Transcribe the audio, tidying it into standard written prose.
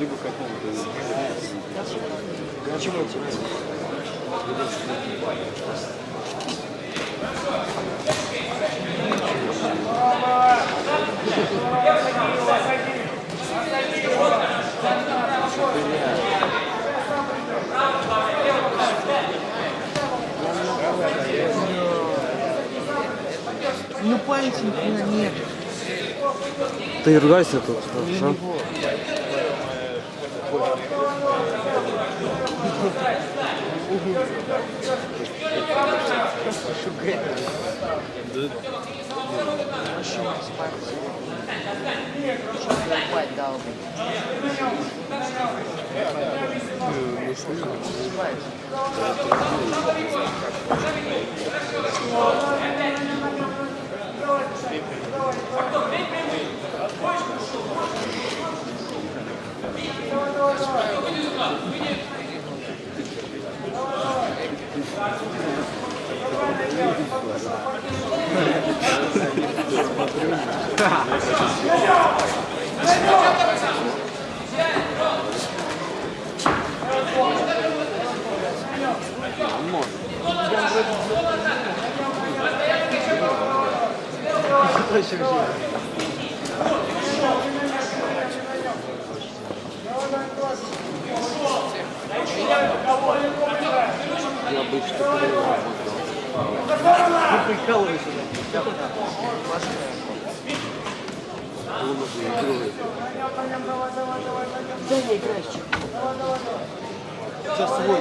Либо какого-то... А чему тебе? Ну пальца нихуя нет. Ты ругайся тут, хорошо? Спать дал бы. Я обычно такой Ты прикалывайся. Да не играешь. Сейчас свой.